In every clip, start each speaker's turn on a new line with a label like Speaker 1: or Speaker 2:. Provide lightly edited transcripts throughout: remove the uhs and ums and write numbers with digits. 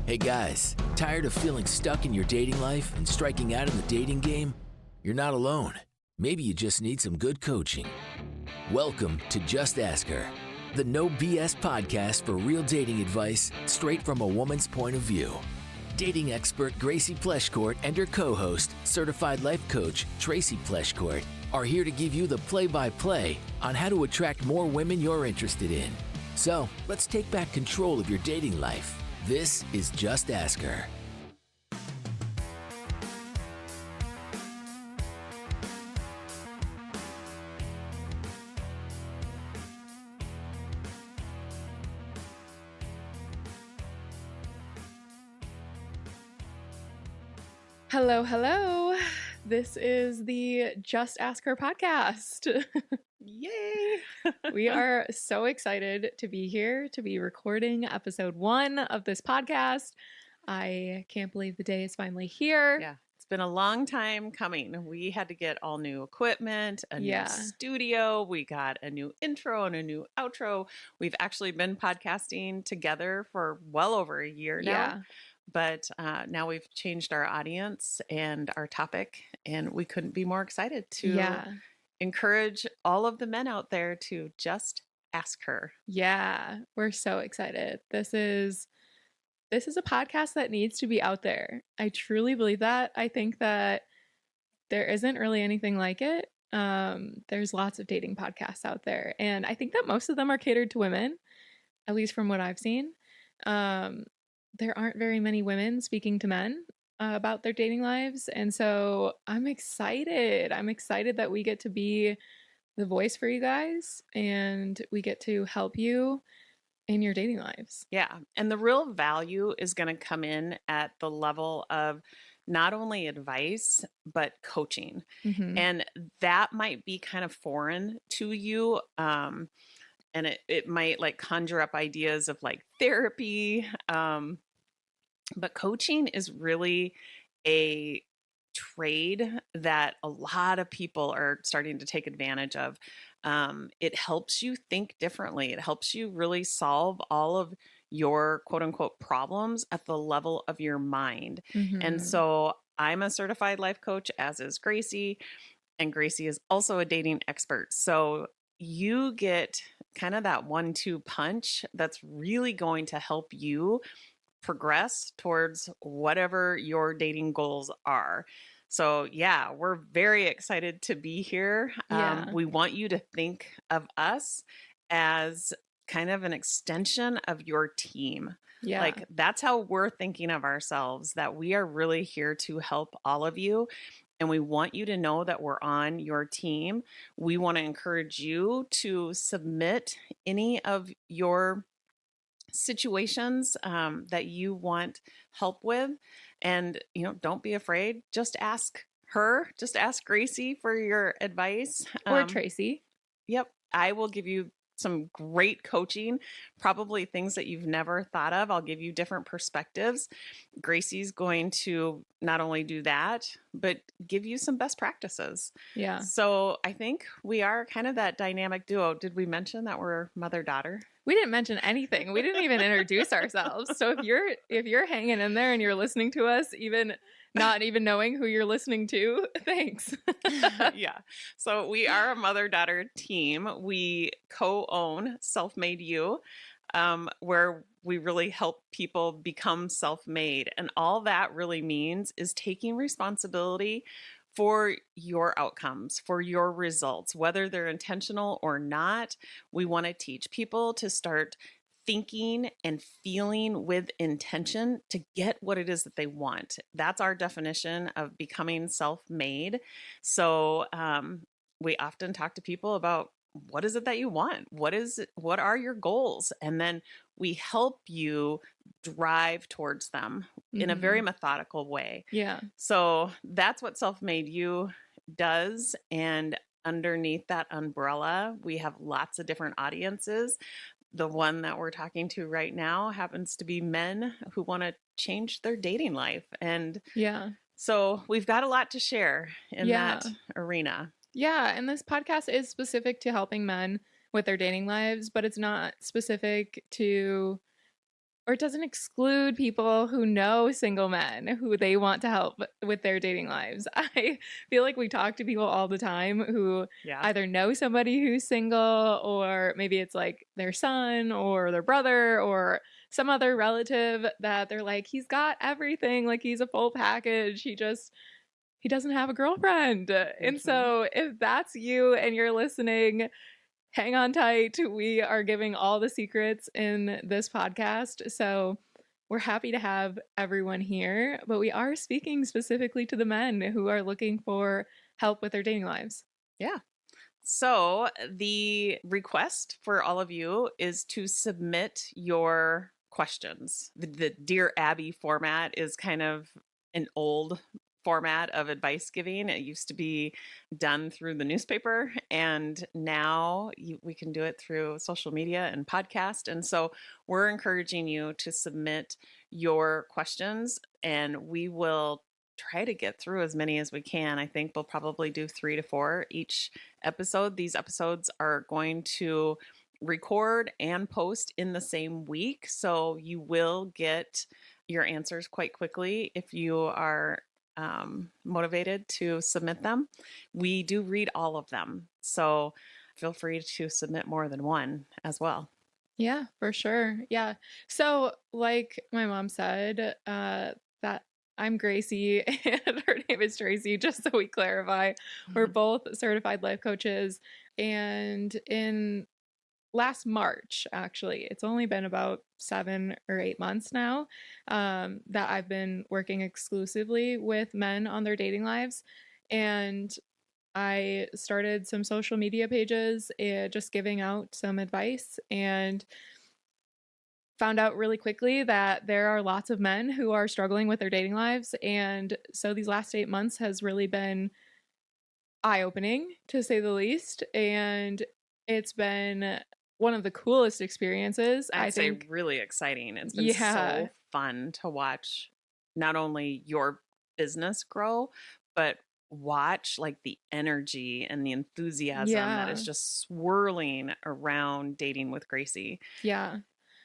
Speaker 1: Hey guys, tired of feeling stuck in your dating life and striking out in the dating game? You're not alone. Maybe you just need some good coaching. Welcome to Just Ask Her, the no BS podcast for real dating advice straight from a woman's point of view. Dating expert Gracie Pleshcourt and her co-host, certified life coach Tracy Pleshcourt, are here to give you the play-by-play on how to attract more women you're interested in. So, let's take back control of your dating life. This is Just Ask Her.
Speaker 2: Hello, hello. This is the Just Ask Her podcast.
Speaker 3: Yay!
Speaker 2: We are so excited to be here, to be recording episode 1 of this podcast. I can't believe the day is finally here.
Speaker 3: Yeah, it's been a long time coming. We had to get all new equipment, a new studio. We got a new intro and a new outro. We've actually been podcasting together for well over a year now.
Speaker 2: Yeah.
Speaker 3: But now we've changed our audience and our topic, and we couldn't be more excited to encourage all of the men out there to just ask her.
Speaker 2: Yeah, we're so excited. This is a podcast that needs to be out there. I truly believe that. I think that there isn't really anything like it. There's lots of dating podcasts out there, and I think that most of them are catered to women, at least from what I've seen. There aren't very many women speaking to men about their dating lives. And so I'm excited. I'm excited that we get to be the voice for you guys and we get to help you in your dating lives.
Speaker 3: Yeah. And the real value is going to come in at the level of not only advice, but coaching.
Speaker 2: Mm-hmm.
Speaker 3: And that might be kind of foreign to you. And it might like conjure up ideas of like therapy. But coaching is really a trade that a lot of people are starting to take advantage of. It helps you think differently. It helps you really solve all of your quote unquote problems at the level of your mind.
Speaker 2: Mm-hmm.
Speaker 3: And so I'm a certified life coach, as is Gracie, and Gracie is also a dating expert. So you get kind of that 1-2 punch that's really going to help you progress towards whatever your dating goals are. So yeah, we're very excited to be here. We want you to think of us as kind of an extension of your team.
Speaker 2: Yeah.
Speaker 3: Like that's how we're thinking of ourselves, that we are really here to help all of you. And we want you to know that we're on your team. We want to encourage you to submit any of your situations that you want help with. And, don't be afraid. Just ask her. Just ask Gracie for your advice.
Speaker 2: Or Tracy.
Speaker 3: Yep. I will give you some great coaching, probably things that you've never thought of. I'll give you different perspectives. Gracie's going to not only do that, but give you some best practices.
Speaker 2: Yeah.
Speaker 3: So I think we are kind of that dynamic duo. Did we mention that we're mother-daughter?
Speaker 2: We didn't mention anything. We didn't even introduce ourselves. So if you're hanging in there and you're listening to us, even not even knowing who you're listening to, thanks.
Speaker 3: Yeah. So we are a mother-daughter team. We co-own Self-Made You, where we really help people become self-made. And all that really means is taking responsibility for your outcomes, for your results, whether they're intentional or not. We want to teach people to start thinking and feeling with intention to get what it is that they want. That's our definition of becoming self-made. So we often talk to people about what is it that you want? What are your goals? And then we help you drive towards them in a very methodical way.
Speaker 2: Yeah.
Speaker 3: So that's what Self-Made You does. And underneath that umbrella, we have lots of different audiences. The one that we're talking to right now happens to be men who want to change their dating life. And so we've got a lot to share in that arena.
Speaker 2: Yeah, and this podcast is specific to helping men with their dating lives, but it's not specific to or it doesn't exclude people who know single men who they want to help with their dating lives. I feel like we talk to people all the time who
Speaker 3: Yeah.
Speaker 2: either know somebody who's single, or maybe it's like their son or their brother or some other relative that they're like, he's got everything, like he's a full package. He doesn't have a girlfriend. And so if that's you and you're listening, hang on tight. We are giving all the secrets in this podcast. So we're happy to have everyone here, but we are speaking specifically to the men who are looking for help with their dating lives.
Speaker 3: Yeah. So the request for all of you is to submit your questions. The Dear Abby format is kind of an old format of advice giving. It used to be done through the newspaper, and now we can do it through social media and podcast. And so we're encouraging you to submit your questions, and we will try to get through as many as we can. I think we'll probably do 3 to 4 each episode. These episodes are going to record and post in the same week, so you will get your answers quite quickly if you are motivated to submit them. We do read all of them, so feel free to submit more than one as well.
Speaker 2: Yeah, for sure. Yeah. So, like my mom said, that I'm Gracie and her name is Tracy, just so we clarify. We're both certified life coaches. And in last March, actually, it's only been about 7 or 8 months now, that I've been working exclusively with men on their dating lives. And I started some social media pages, just giving out some advice, and found out really quickly that there are lots of men who are struggling with their dating lives. And so these last 8 months has really been eye-opening, to say the least. And it's been one of the coolest experiences.
Speaker 3: I'd say
Speaker 2: think
Speaker 3: really exciting. It's been so fun to watch not only your business grow, but watch like the energy and the enthusiasm that is just swirling around Dating with Gracie.
Speaker 2: Yeah.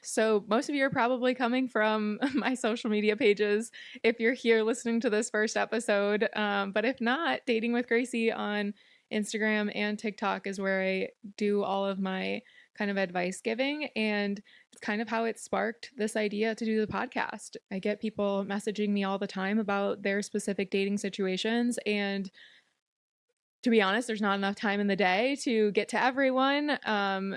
Speaker 2: So most of you are probably coming from my social media pages if you're here listening to this first episode. But if not, Dating with Gracie on Instagram and TikTok is where I do all of my kind of advice giving. And it's kind of how it sparked this idea to do the podcast. I get people messaging me all the time about their specific dating situations, and to be honest, there's not enough time in the day to get to everyone.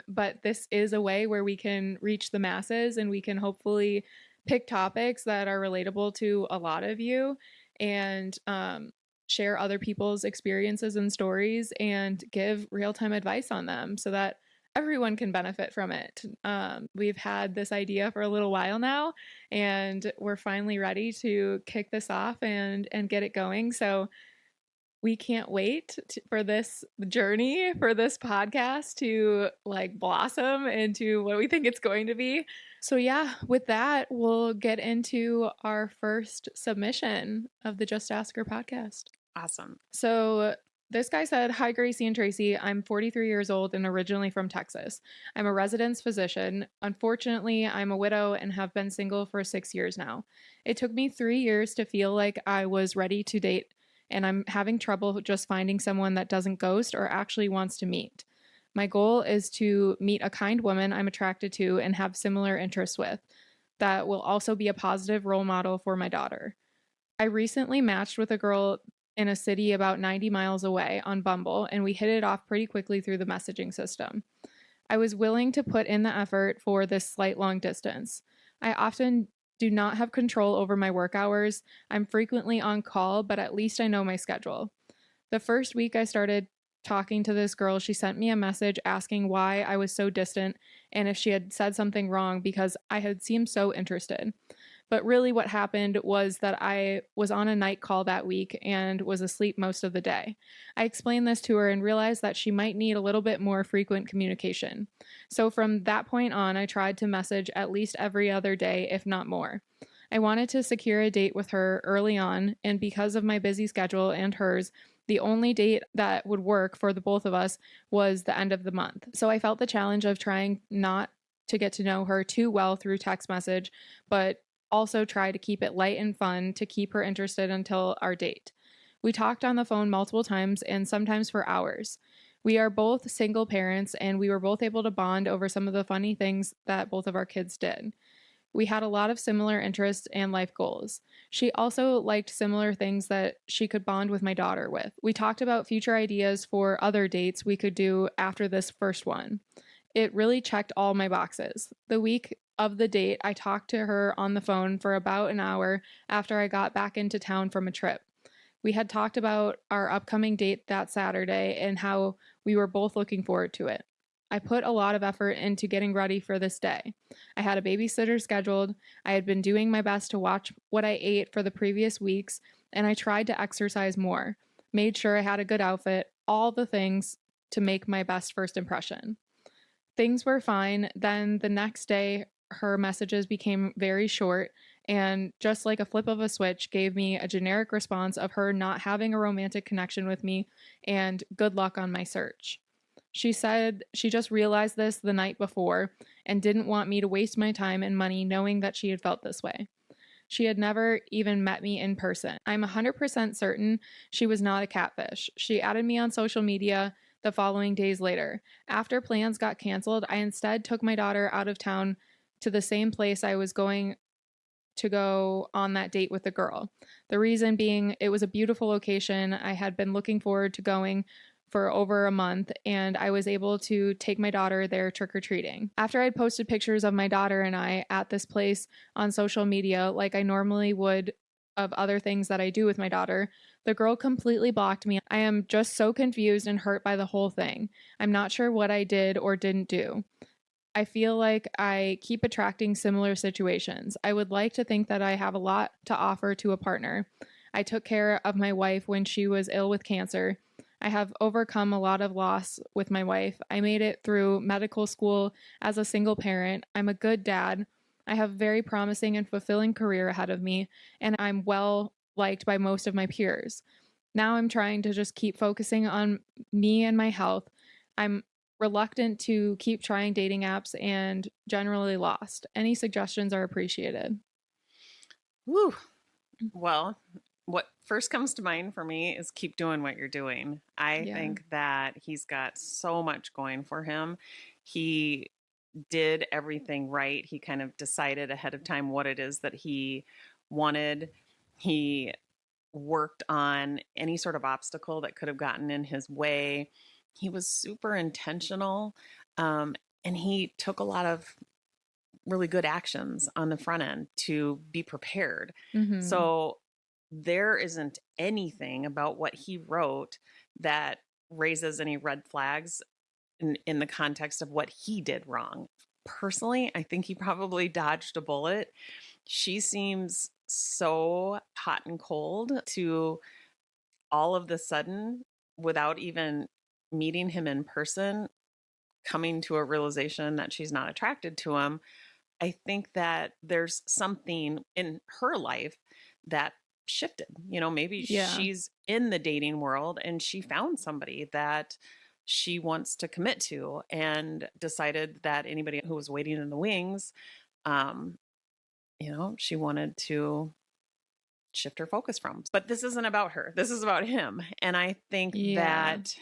Speaker 2: But this is a way where we can reach the masses, and we can hopefully pick topics that are relatable to a lot of you, and share other people's experiences and stories and give real-time advice on them so that everyone can benefit from it. We've had this idea for a little while now, and we're finally ready to kick this off and get it going. So we can't wait for this journey, for this podcast to like blossom into what we think it's going to be. So yeah, with that, we'll get into our first submission of the Just Ask Her podcast.
Speaker 3: Awesome.
Speaker 2: So this guy said, "Hi, Gracie and Tracy. I'm 43 years old and originally from Texas. I'm a residence physician. Unfortunately, I'm a widow and have been single for 6 years now. It took me 3 years to feel like I was ready to date, and I'm having trouble just finding someone that doesn't ghost or actually wants to meet. My goal is to meet a kind woman I'm attracted to and have similar interests with, that will also be a positive role model for my daughter. I recently matched with a girl in a city about 90 miles away on Bumble, and we hit it off pretty quickly through the messaging system. I was willing to put in the effort for this slight long distance. I often do not have control over my work hours. I'm frequently on call, but at least I know my schedule. The first week I started talking to this girl, she sent me a message asking why I was so distant and if she had said something wrong because I had seemed so interested. But really what happened was that I was on a night call that week and was asleep most of the day. I explained this to her and realized that she might need a little bit more frequent communication. So from that point on, I tried to message at least every other day, if not more. I wanted to secure a date with her early on, and because of my busy schedule and hers, the only date that would work for the both of us was the end of the month. So I felt the challenge of trying not to get to know her too well through text message, but also try to keep it light and fun to keep her interested until our date. We talked on the phone multiple times and sometimes for hours. We are both single parents and we were both able to bond over some of the funny things that both of our kids did. We had a lot of similar interests and life goals. She also liked similar things that she could bond with my daughter with. We talked about future ideas for other dates we could do after this first one. It really checked all my boxes. The week of the date, I talked to her on the phone for about an hour after I got back into town from a trip. We had talked about our upcoming date that Saturday and how we were both looking forward to it. I put a lot of effort into getting ready for this day. I had a babysitter scheduled. I had been doing my best to watch what I ate for the previous weeks, and I tried to exercise more. Made sure I had a good outfit, all the things to make my best first impression. Things were fine. Then the next day, her messages became very short and just like a flip of a switch gave me a generic response of her not having a romantic connection with me and good luck on my search. She said she just realized this the night before and didn't want me to waste my time and money knowing that she had felt this way. She had never even met me in person. I'm 100% certain she was not a catfish. She added me on social media the following days later. After plans got canceled, I instead took my daughter out of town to the same place I was going to go on that date with the girl. The reason being, it was a beautiful location. I had been looking forward to going for over a month, and I was able to take my daughter there trick-or-treating. After I'd posted pictures of my daughter and I at this place on social media, like I normally would of other things that I do with my daughter, the girl completely blocked me. I am just so confused and hurt by the whole thing. I'm not sure what I did or didn't do. I feel like I keep attracting similar situations. I would like to think that I have a lot to offer to a partner. I took care of my wife when she was ill with cancer. I have overcome a lot of loss with my wife. I made it through medical school as a single parent. I'm a good dad. I have a very promising and fulfilling career ahead of me, and I'm well liked by most of my peers. Now I'm trying to just keep focusing on me and my health. I'm reluctant to keep trying dating apps and generally lost. Any suggestions are appreciated.
Speaker 3: Woo. Well, what first comes to mind for me is keep doing what you're doing. I
Speaker 2: Yeah.
Speaker 3: think that he's got so much going for him. He did everything right. He kind of decided ahead of time what it is that he wanted. He worked on any sort of obstacle that could have gotten in his way. He was super intentional. And he took a lot of really good actions on the front end to be prepared.
Speaker 2: Mm-hmm.
Speaker 3: So there isn't anything about what he wrote that raises any red flags in the context of what he did wrong. Personally, I think he probably dodged a bullet. She seems so hot and cold to all of the sudden, without even meeting him in person, coming to a realization that she's not attracted to him. I think that there's something in her life that shifted. You know, maybe
Speaker 2: Yeah.
Speaker 3: she's in the dating world and she found somebody that she wants to commit to and decided that anybody who was waiting in the wings, she wanted to shift her focus from. But this isn't about her. This is about him. And I think that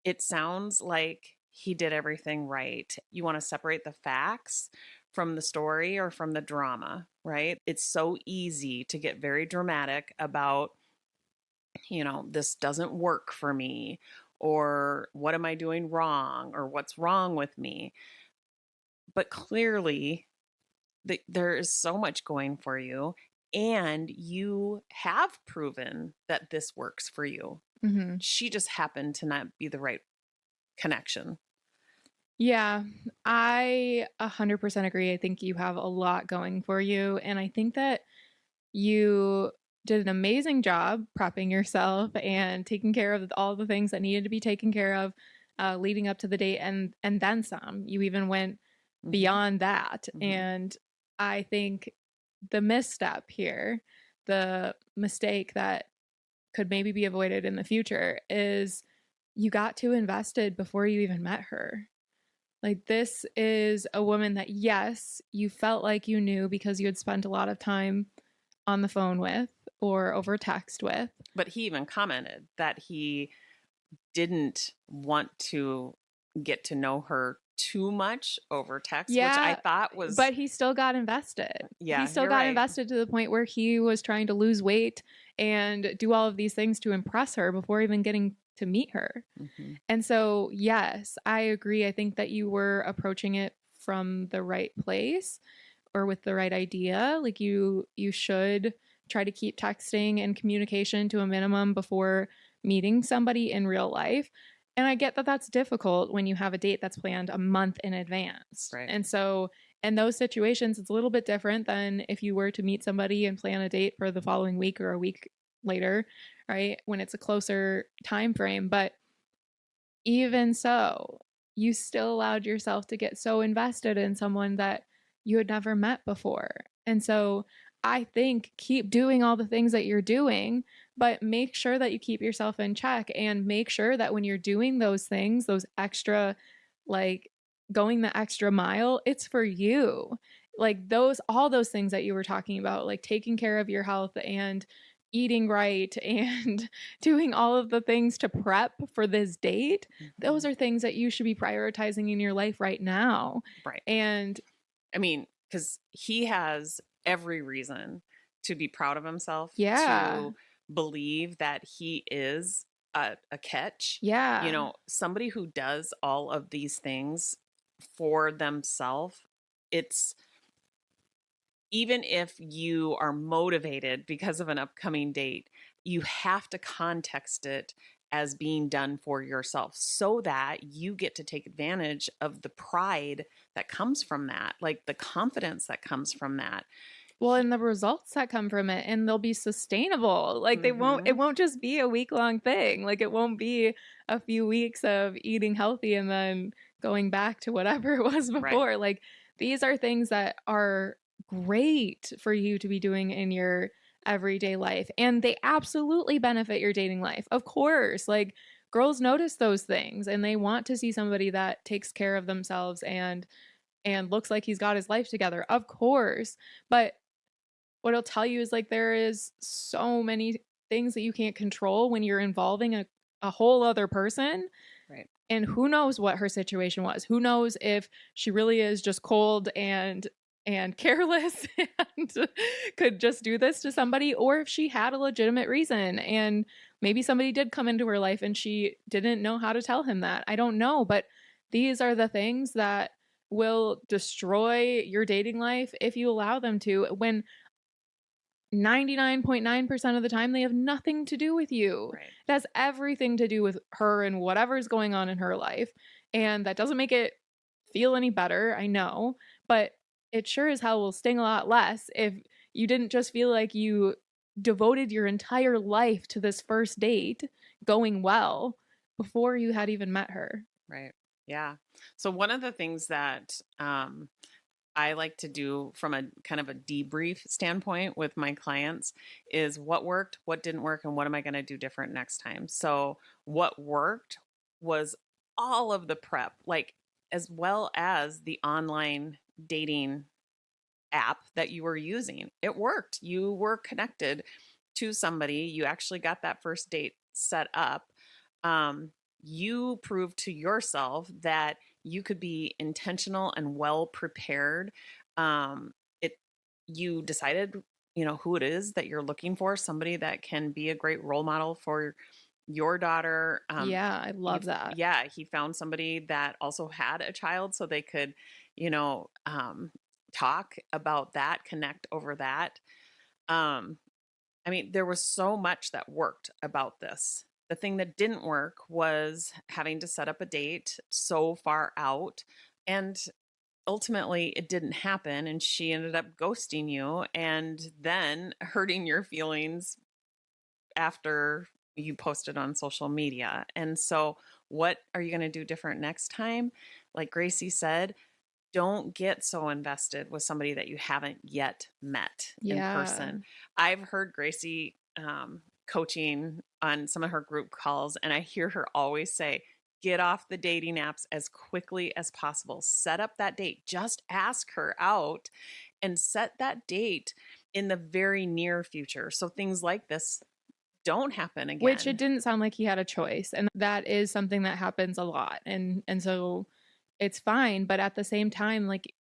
Speaker 3: it sounds like he did everything right. You want to separate the facts from the story or from the drama, right? It's so easy to get very dramatic about, this doesn't work for me, or what am I doing wrong, or what's wrong with me. But clearly, there is so much going for you, and you have proven that this works for you.
Speaker 2: Mm-hmm.
Speaker 3: She just happened to not be the right connection.
Speaker 2: Yeah, I 100% agree. I think you have a lot going for you. And I think that you did an amazing job prepping yourself and taking care of all the things that needed to be taken care of leading up to the date and then some. You even went beyond that.
Speaker 3: Mm-hmm.
Speaker 2: And I think the misstep here, the mistake that could maybe be avoided in the future is you got too invested before you even met her. Like, this is a woman that, yes, you felt like you knew because you had spent a lot of time on the phone with or over text with.
Speaker 3: But he even commented that he didn't want to get to know her too much over text, which I
Speaker 2: Yeah,
Speaker 3: thought was,
Speaker 2: but he still got invested.
Speaker 3: yeah,
Speaker 2: He still
Speaker 3: you're
Speaker 2: got
Speaker 3: right.
Speaker 2: invested to the point where he was trying to lose weight and do all of these things to impress her before even getting to meet her.
Speaker 3: Mhm.
Speaker 2: And so, yes, I agree. I think that you were approaching it from the right place or with the right idea. Like, you should try to keep texting and communication to a minimum before meeting somebody in real life. And I get that that's difficult when you have a date that's planned a month in advance.
Speaker 3: Right.
Speaker 2: And so in those situations, it's a little bit different than if you were to meet somebody and plan a date for the following week or a week later, right? When it's a closer time frame. But even so, you still allowed yourself to get so invested in someone that you had never met before. And so I think keep doing all the things that you're doing, but make sure that you keep yourself in check and make sure that when you're doing those things, those extra, like going the extra mile, it's for you. Like all those things that you were talking about, like taking care of your health and eating right and doing all of the things to prep for this date, those
Speaker 3: Mhm.
Speaker 2: are things that you should be prioritizing in your life right now.
Speaker 3: Right.
Speaker 2: And
Speaker 3: I mean, because he has every reason to be proud of himself,
Speaker 2: yeah,
Speaker 3: to believe that he is a catch.
Speaker 2: yeah,
Speaker 3: You know, somebody who does all of these things for themselves, it's even if you are motivated because of an upcoming date, you have to context it as being done for yourself so that you get to take advantage of the pride that comes from that, like the confidence that comes from that.
Speaker 2: well, and the results that come from it, and they'll be sustainable. Like it
Speaker 3: Mhm.
Speaker 2: won't just be a week-long thing. Like it won't be a few weeks of eating healthy and then going back to whatever it was
Speaker 3: Right.
Speaker 2: before. Like these are things that are great for you to be doing in your everyday life, and they absolutely benefit your dating life. Of course, like girls notice those things and they want to see somebody that takes care of themselves and looks like he's got his life together. Of course. But what it'll tell you is like there is so many things that you can't control when you're involving a whole other person.
Speaker 3: Right.
Speaker 2: And who knows what her situation was? Who knows if she really is just cold and careless and could just do this to somebody, or if she had a legitimate reason and maybe somebody did come into her life and she didn't know how to tell him that. I don't know, but these are the things that will destroy your dating life if you allow them to, when 99.9% of the time they have nothing to do with you.
Speaker 3: Right.
Speaker 2: It has everything to do with her and whatever's going on in her life. And that doesn't make it feel any better, I know, but it sure as hell will sting a lot less if you didn't just feel like you devoted your entire life to this first date going well before you had even met her.
Speaker 3: Right. Yeah. So one of the things that I like to do from a kind of a debrief standpoint with my clients is what worked, what didn't work, and what am I going to do different next time. So, what worked was all of the prep, like as well as the online dating app that you were using. It worked. You were connected to somebody, you actually got that first date set up. You proved to yourself that you could be intentional and well prepared. It You decided, who it is that you're looking for, somebody that can be a great role model for your daughter.
Speaker 2: Yeah, I love that.
Speaker 3: Yeah, he found somebody that also had a child so they could, you know, um, talk about that, connect over that. Um, I mean, there was so much that worked about this. The thing that didn't work was having to set up a date so far out. And ultimately, it didn't happen. And she ended up ghosting you and then hurting your feelings after you posted on social media. And so, what are you going to do different next time? Like Gracie said, don't get so invested with somebody that you haven't yet met in
Speaker 2: Yeah.
Speaker 3: person. I've heard Gracie coaching on some of her group calls, and I hear her always say, get off the dating apps as quickly as possible. Set up that date. Just ask her out and set that date in the very near future. So things like this don't happen again.
Speaker 2: Which it didn't sound like he had a choice. And that is something that happens a lot. And so it's fine. But at the same time, like,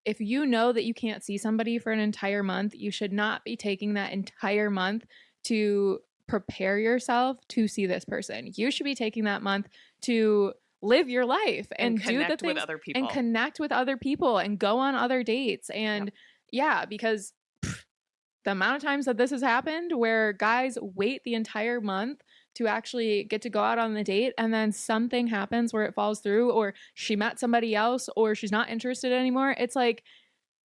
Speaker 2: if you know that you can't see somebody for an entire month, you should not be taking that entire month to prepare yourself to see this person. You should be taking that month to live your life and do the
Speaker 3: connect with
Speaker 2: things
Speaker 3: other people.
Speaker 2: and connect with other people and go on other dates. And yeah, because the amount of times that this has happened where guys wait the entire month to actually get to go out on the date, and then something happens where it falls through, or she met somebody else, or she's not interested anymore. It's like,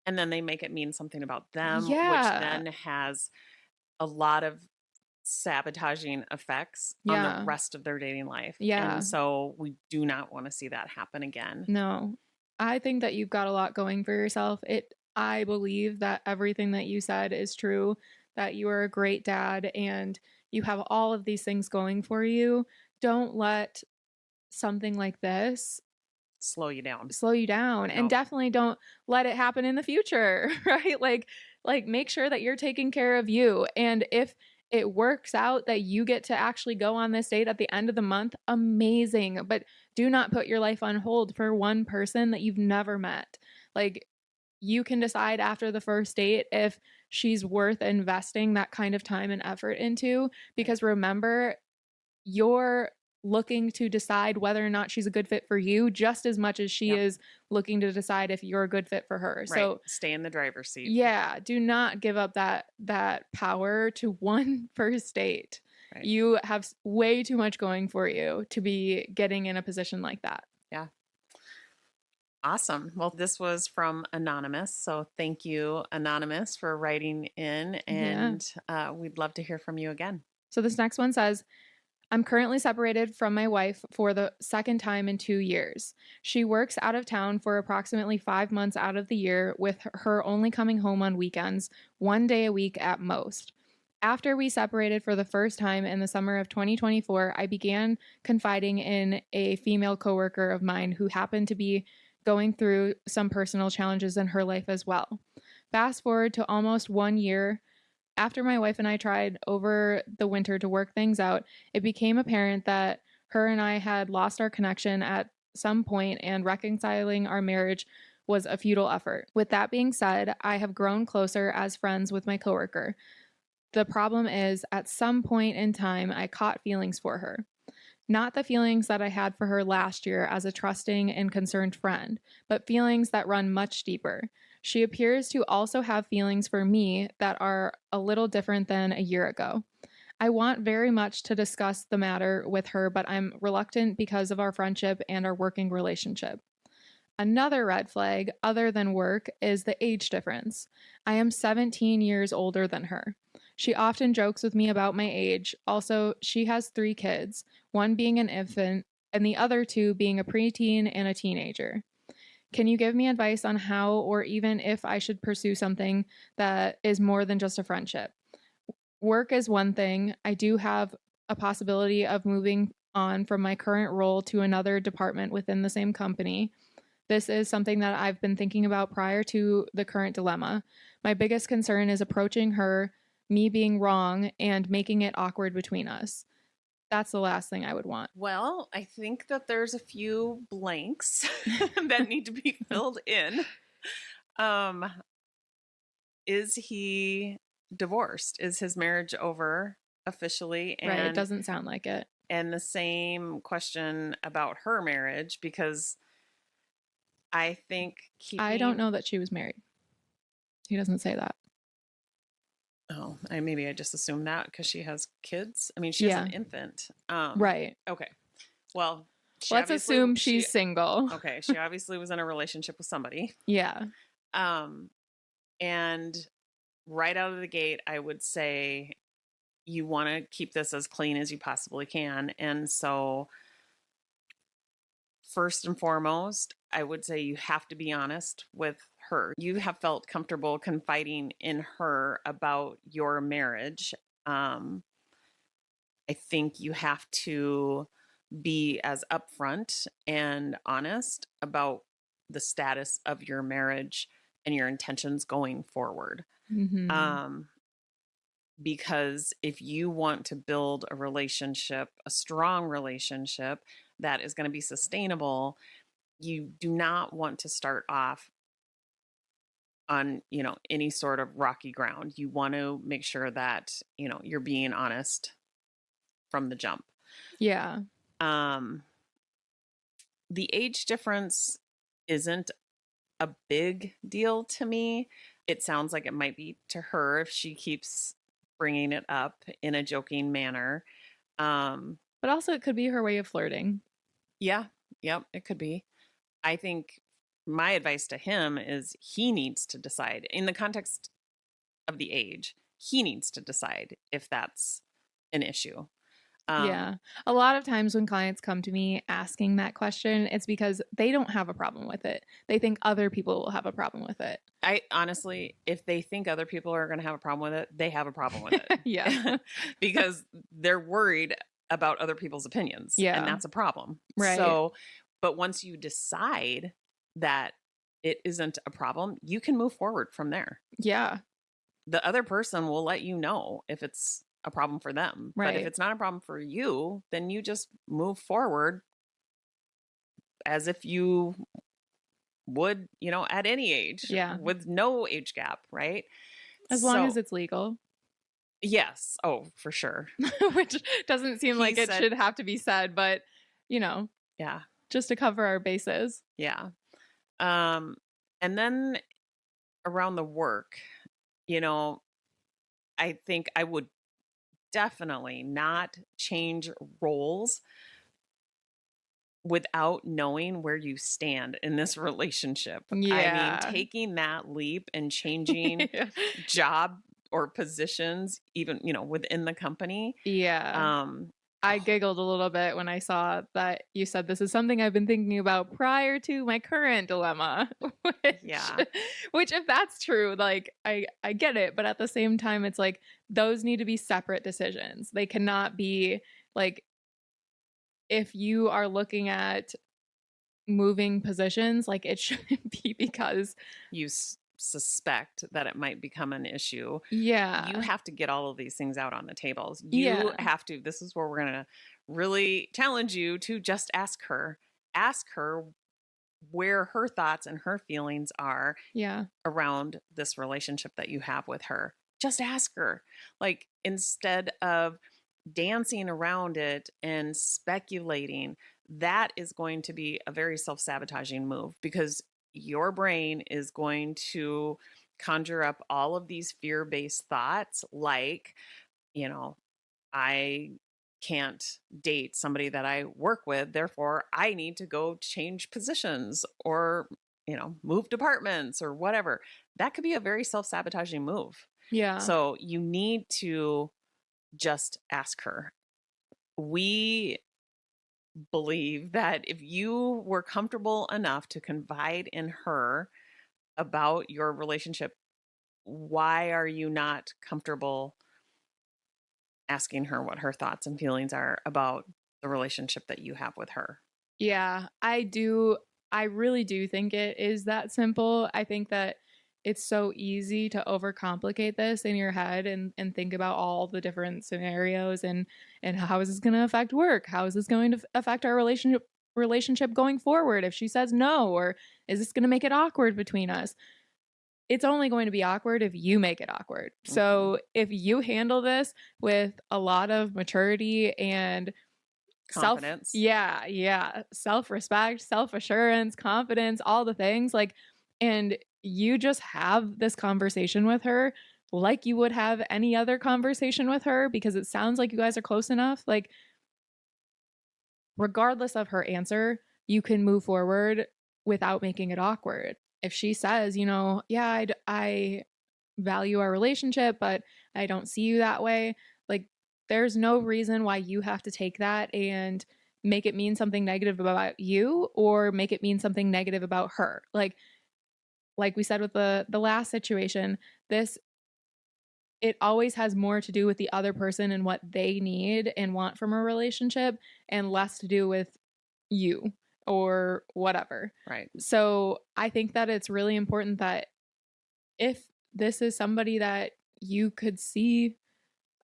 Speaker 3: and then they make it mean something about them, which
Speaker 2: Yeah.
Speaker 3: then has a lot of sabotaging effects on the rest of their dating life.
Speaker 2: Yeah.
Speaker 3: And so we do not want to see that happen again.
Speaker 2: No, I think that you've got a lot going for yourself. I believe that everything that you said is true, that you are a great dad and you have all of these things going for you. Don't let something like this
Speaker 3: slow you down.
Speaker 2: And
Speaker 3: Nope.
Speaker 2: definitely don't let it happen in the future, right? Like make sure that you're taking care of you. And if it works out that you get to actually go on this date at the end of the month, amazing. But do not put your life on hold for one person that you've never met. Like, you can decide after the first date if she's worth investing that kind of time and effort into, because remember, you're looking to decide whether or not she's a good fit for you just as much as she is looking to decide if you're a good fit for her.
Speaker 3: Right.
Speaker 2: So
Speaker 3: stay in the driver's seat.
Speaker 2: Yeah, do not give up that power to one first date. Right. You have way too much going for you to be getting in a position like that.
Speaker 3: Yeah. Awesome. Well, this was from Anonymous. So thank you, Anonymous, for writing in. And we'd love to hear from you again.
Speaker 2: So this next one says, I'm currently separated from my wife for the second time in 2 years. She works out of town for approximately 5 months out of the year, with her only coming home on weekends, 1 day a week at most. After we separated for the first time in the summer of 2024, I began confiding in a female coworker of mine who happened to be going through some personal challenges in her life as well. Fast forward to almost 1 year after my wife and I tried over the winter to work things out, it became apparent that her and I had lost our connection at some point, and reconciling our marriage was a futile effort. With that being said, I have grown closer as friends with my coworker. The problem is, at some point in time, I caught feelings for her. Not the feelings that I had for her last year as a trusting and concerned friend, but feelings that run much deeper. She appears to also have feelings for me that are a little different than a year ago. I want very much to discuss the matter with her, but I'm reluctant because of our friendship and our working relationship. Another red flag, other than work, is the age difference. I am 17 years older than her. She often jokes with me about my age. Also, she has 3 kids, one being an infant and the other 2 being a preteen and a teenager. Can you give me advice on how, or even if I should pursue something that is more than just a friendship? Work is one thing. I do have a possibility of moving on from my current role to another department within the same company. This is something that I've been thinking about prior to the current dilemma. My biggest concern is approaching her, me being wrong, and making it awkward between us. That's the last thing I would want.
Speaker 3: Well, I think that there's a few blanks that need to be filled in. Is he divorced? Is his marriage over officially?
Speaker 2: Right, it doesn't sound like it.
Speaker 3: And the same question about her marriage, because I think
Speaker 2: I don't know that she was married. He doesn't say that.
Speaker 3: Oh, maybe I just assumed that because she has kids. I mean, she has an infant.
Speaker 2: Right.
Speaker 3: Okay. Well,
Speaker 2: let's assume she's single.
Speaker 3: Okay. She obviously was in a relationship with somebody.
Speaker 2: Yeah.
Speaker 3: And right out of the gate, I would say you want to keep this as clean as you possibly can. And so first and foremost, I would say you have to be honest with her. You have felt comfortable confiding in her about your marriage. I think you have to be as upfront and honest about the status of your marriage and your intentions going forward.
Speaker 2: Mm-hmm.
Speaker 3: Because if you want to build a relationship, a strong relationship that is going to be sustainable, you do not want to start off on, any sort of rocky ground. You want to make sure that, you're being honest from the jump.
Speaker 2: Yeah.
Speaker 3: The age difference isn't a big deal to me. It sounds like it might be to her if she keeps bringing it up in a joking manner.
Speaker 2: But also it could be her way of flirting.
Speaker 3: Yeah, yep, it could be. I think my advice to him is he needs to decide in the context of the age, he needs to decide if that's an issue.
Speaker 2: Yeah. A lot of times when clients come to me asking that question, it's because they don't have a problem with it. They think other people will have a problem with it.
Speaker 3: I honestly, if they think other people are going to have a problem with it, they have a problem with it.
Speaker 2: Yeah.
Speaker 3: Because they're worried about other people's opinions.
Speaker 2: Yeah.
Speaker 3: And that's a problem.
Speaker 2: Right.
Speaker 3: So, but once you decide that it isn't a problem, you can move forward from there.
Speaker 2: Yeah.
Speaker 3: The other person will let you know if it's a problem for them.
Speaker 2: Right.
Speaker 3: But if it's not a problem for you, then you just move forward as if you would, at any age.
Speaker 2: Yeah.
Speaker 3: With no age gap, right?
Speaker 2: As long as it's legal.
Speaker 3: Yes. Oh, for sure.
Speaker 2: Which doesn't seem like it should have to be said, but
Speaker 3: yeah,
Speaker 2: just to cover our bases.
Speaker 3: Yeah. And then around the work, I think I would definitely not change roles without knowing where you stand in this relationship.
Speaker 2: Yeah.
Speaker 3: I mean, taking that leap and changing job or positions, even, within the company.
Speaker 2: Yeah. I giggled a little bit when I saw that you said this is something I've been thinking about prior to my current dilemma. Which if that's true, like I get it, but at the same time it's like those need to be separate decisions. They cannot be like, if you are looking at moving positions, like it shouldn't be because
Speaker 3: you suspect that it might become an issue.
Speaker 2: Yeah.
Speaker 3: You have to get all of these things out on the tables. You have to, this is where we're going to really challenge you to just ask her where her thoughts and her feelings are around this relationship that you have with her. Just ask her. Like, instead of dancing around it and speculating, that is going to be a very self-sabotaging move, because your brain is going to conjure up all of these fear-based thoughts like, I can't date somebody that I work with, therefore I need to go change positions or, move departments or whatever. That could be a very self-sabotaging move.
Speaker 2: Yeah.
Speaker 3: So you need to just ask her. We believe that if you were comfortable enough to confide in her about your relationship, why are you not comfortable asking her what her thoughts and feelings are about the relationship that you have with her?
Speaker 2: Yeah, I do. I really do think it is that simple. I think that it's so easy to overcomplicate this in your head and think about all the different scenarios and how is this going to affect work? How is this going to affect our relationship going forward? If she says no, or is this going to make it awkward between us? It's only going to be awkward if you make it awkward. Mm-hmm. So if you handle this with a lot of maturity and
Speaker 3: confidence,
Speaker 2: self-respect, self-assurance, confidence, all the things, like, and you just have this conversation with her like you would have any other conversation with her, because it sounds like you guys are close enough. Like, regardless of her answer, you can move forward without making it awkward. If she says, I value our relationship, but I don't see you that way, like, there's no reason why you have to take that and make it mean something negative about you or make it mean something negative about her. Like we said with the last situation, this it always has more to do with the other person and what they need and want from a relationship and less to do with you or whatever.
Speaker 3: Right.
Speaker 2: So I think that it's really important that if this is somebody that you could see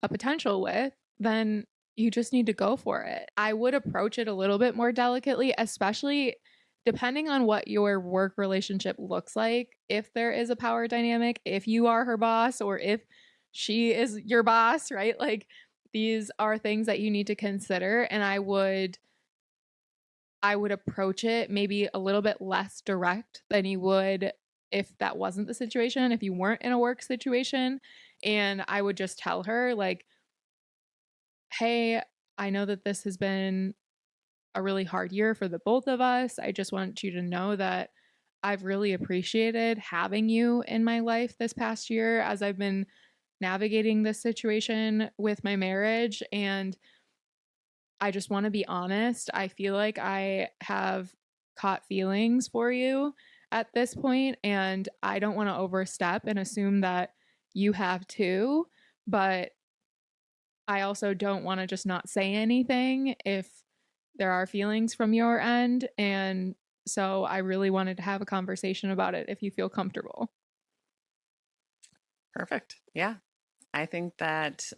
Speaker 2: a potential with, then you just need to go for it. I would approach it a little bit more delicately, especially depending on what your work relationship looks like. If there is a power dynamic, if you are her boss or if she is your boss, right? Like these are things that you need to consider. And I would approach it maybe a little bit less direct than you would if that wasn't the situation, if you weren't in a work situation. And I would just tell her, like, hey, I know that this has been a really hard year for the both of us. I just want you to know that I've really appreciated having you in my life this past year as I've been navigating this situation with my marriage. And I just want to be honest. I feel like I have caught feelings for you at this point, and I don't want to overstep and assume that you have too. But I also don't want to just not say anything if there are feelings from your end. And so I really wanted to have a conversation about it if you feel comfortable.
Speaker 3: Perfect. Yeah. I think that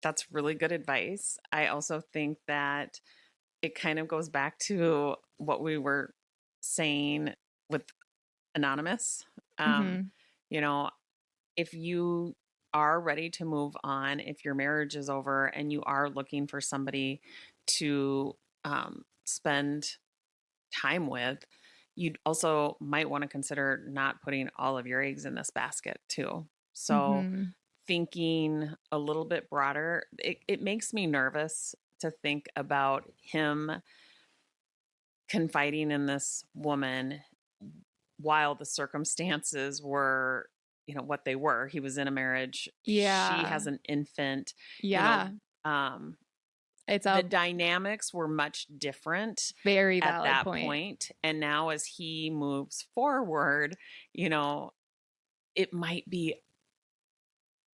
Speaker 3: that's really good advice. I also think that it kind of goes back to what we were saying with anonymous. Um,
Speaker 2: Mm-hmm.
Speaker 3: you know, if you are ready to move on, if your marriage is over and you are looking for somebody to spend time with, you also might want to consider not putting all of your eggs in this basket too. So,
Speaker 2: Mm-hmm.
Speaker 3: thinking a little bit broader, it makes me nervous to think about him confiding in this woman while the circumstances were, what they were. He was in a marriage. She
Speaker 2: Yeah.
Speaker 3: has an infant, you know,
Speaker 2: Yeah.
Speaker 3: um,
Speaker 2: It's
Speaker 3: the
Speaker 2: a
Speaker 3: dynamics were much different
Speaker 2: very
Speaker 3: at
Speaker 2: valid
Speaker 3: that
Speaker 2: point.
Speaker 3: point. And now as he moves forward, you know, it might be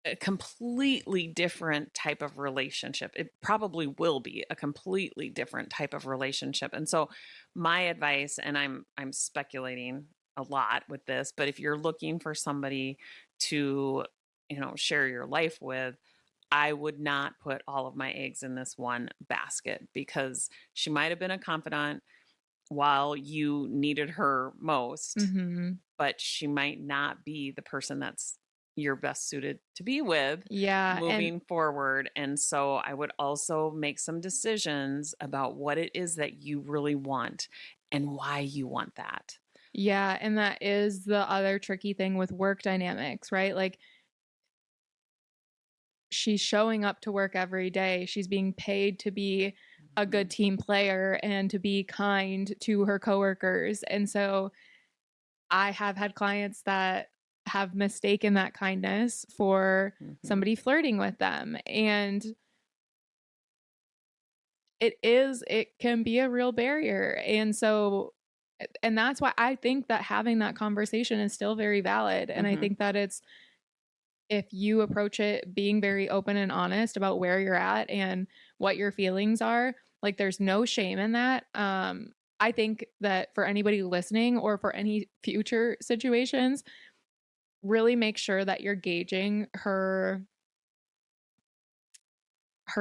Speaker 3: a completely different type of relationship. It probably will be a completely different type of relationship. And so my advice, and I'm speculating a lot with this, but if you're looking for somebody to, share your life with, I would not put all of my eggs in this one basket because she might have been a confidant while you needed her most,
Speaker 2: Mm-hmm.
Speaker 3: but she might not be the person that's you're best suited to be with
Speaker 2: Yeah. And
Speaker 3: moving forward. And so I would also make some decisions about what it is that you really want and why you want that.
Speaker 2: yeah. And that is the other tricky thing with work dynamics, right? Like she's showing up to work every day. She's being paid to be a good team player and to be kind to her coworkers. And so I have had clients that have mistaken that kindness for
Speaker 3: Mm-hmm.
Speaker 2: somebody flirting with them. And it can be a real barrier. And that's why I think that having that conversation is still very valid. And I
Speaker 3: Mm-hmm.
Speaker 2: think that it's, if you approach it being very open and honest about where you're at and what your feelings are, like there's no shame in that. I think that for anybody listening or for any future situations, really make sure that you're gauging her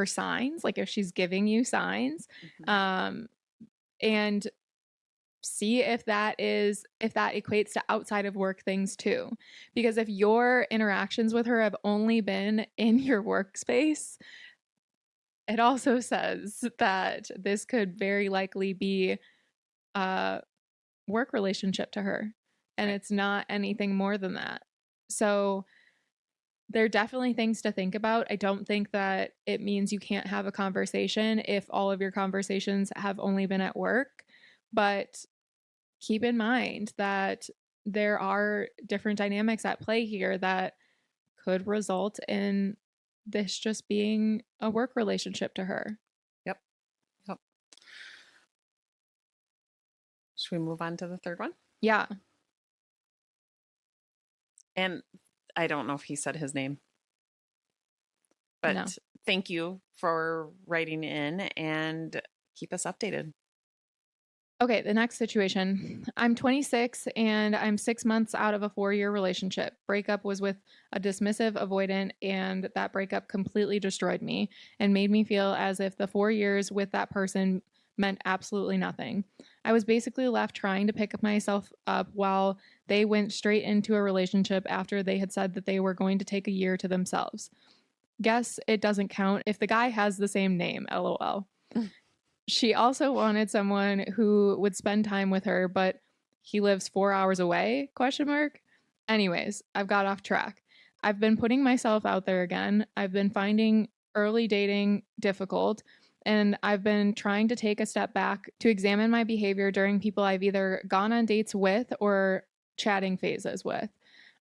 Speaker 2: signs, like if she's giving you signs,
Speaker 3: Mm-hmm.
Speaker 2: um, and see if that equates to outside of work things too. Because if your interactions with her have only been in your workspace, it also says that this could very likely be a work relationship to her, and
Speaker 3: Right.
Speaker 2: it's not anything more than that. So there are definitely things to think about. I don't think that it means you can't have a conversation if all of your conversations have only been at work, but keep in mind that there are different dynamics at play here that could result in this just being a work relationship to her.
Speaker 3: Yep. Yep. Should we move on to the third one?
Speaker 2: Yeah.
Speaker 3: And I don't know if he said his name. But
Speaker 2: No.
Speaker 3: thank you for writing in and keep us updated.
Speaker 2: Okay, the next situation. I'm 26 and I'm 6 months out of a 4-year relationship. Breakup was with a dismissive avoidant, and that breakup completely destroyed me and made me feel as if the 4 years with that person meant absolutely nothing. I was basically left trying to pick myself up while they went straight into a relationship after they had said that they were going to take a year to themselves. Guess it doesn't count if the guy has the same name, lol. She also wanted someone who would spend time with her, but he lives 4 hours away? Question mark. Anyways, I've got off track. I've been putting myself out there again. I've been finding early dating difficult, and I've been trying to take a step back to examine my behavior during people I've either gone on dates with or chatting phases with.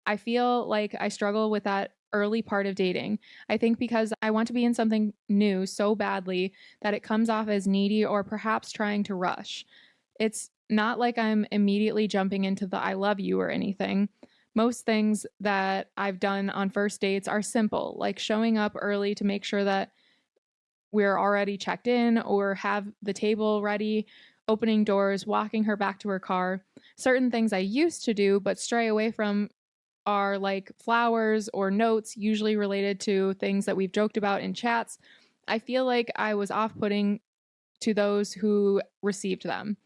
Speaker 2: I feel like I struggle with that early part of dating. I think because I want to be in something new so badly that it comes off as needy or perhaps trying to rush. It's not like I'm immediately jumping into the I love you or anything. Most things that I've done on first dates are simple, like showing up early to make sure that we're already checked in or have the table ready, opening doors, walking her back to her car. Certain things I used to do but stray away from are like flowers or notes, usually related to things that we've joked about in chats. I feel like I was off putting to those who received them.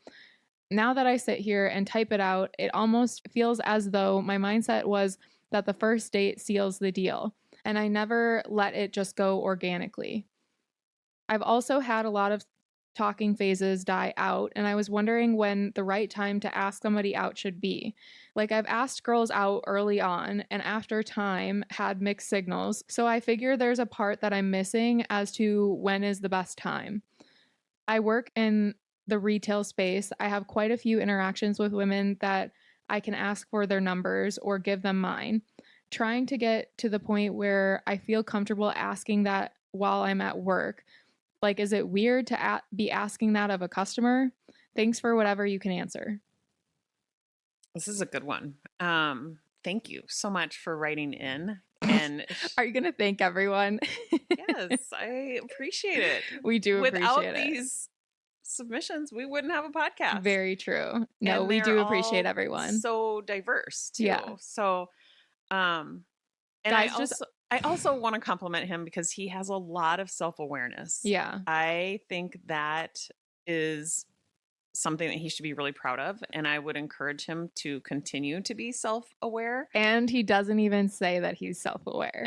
Speaker 2: Now that I sit here and type it out, it almost feels as though my mindset was that the first date seals the deal, and I never let it just go organically. I've also had a lot of talking phases die out, and I was wondering when the right time to ask somebody out should be. Like, I've asked girls out early on, and after time had mixed signals, so I figure there's a part that I'm missing as to when is the best time. I work in the retail space. I have quite a few interactions with women that I can ask for their numbers or give them mine. Trying to get to the point where I feel comfortable asking that while I'm at work. Like, is it weird to be asking that of a customer? Thanks for whatever you can answer.
Speaker 3: This is a good one. Thank you so much for writing in. And
Speaker 2: Are you going to thank everyone?
Speaker 3: yes, I appreciate it.
Speaker 2: We do
Speaker 3: Without
Speaker 2: appreciate it.
Speaker 3: these submissions, we wouldn't have a podcast.
Speaker 2: Very true. No,
Speaker 3: and
Speaker 2: we do
Speaker 3: they're
Speaker 2: appreciate
Speaker 3: all
Speaker 2: everyone.
Speaker 3: so diverse too.
Speaker 2: Yeah.
Speaker 3: So, and
Speaker 2: Guys,
Speaker 3: I also want to compliment him because he has a lot of self-awareness.
Speaker 2: Yeah.
Speaker 3: I think that is something that he should be really proud of, and I would encourage him to continue to be self-aware.
Speaker 2: And he doesn't even say that he's self-aware.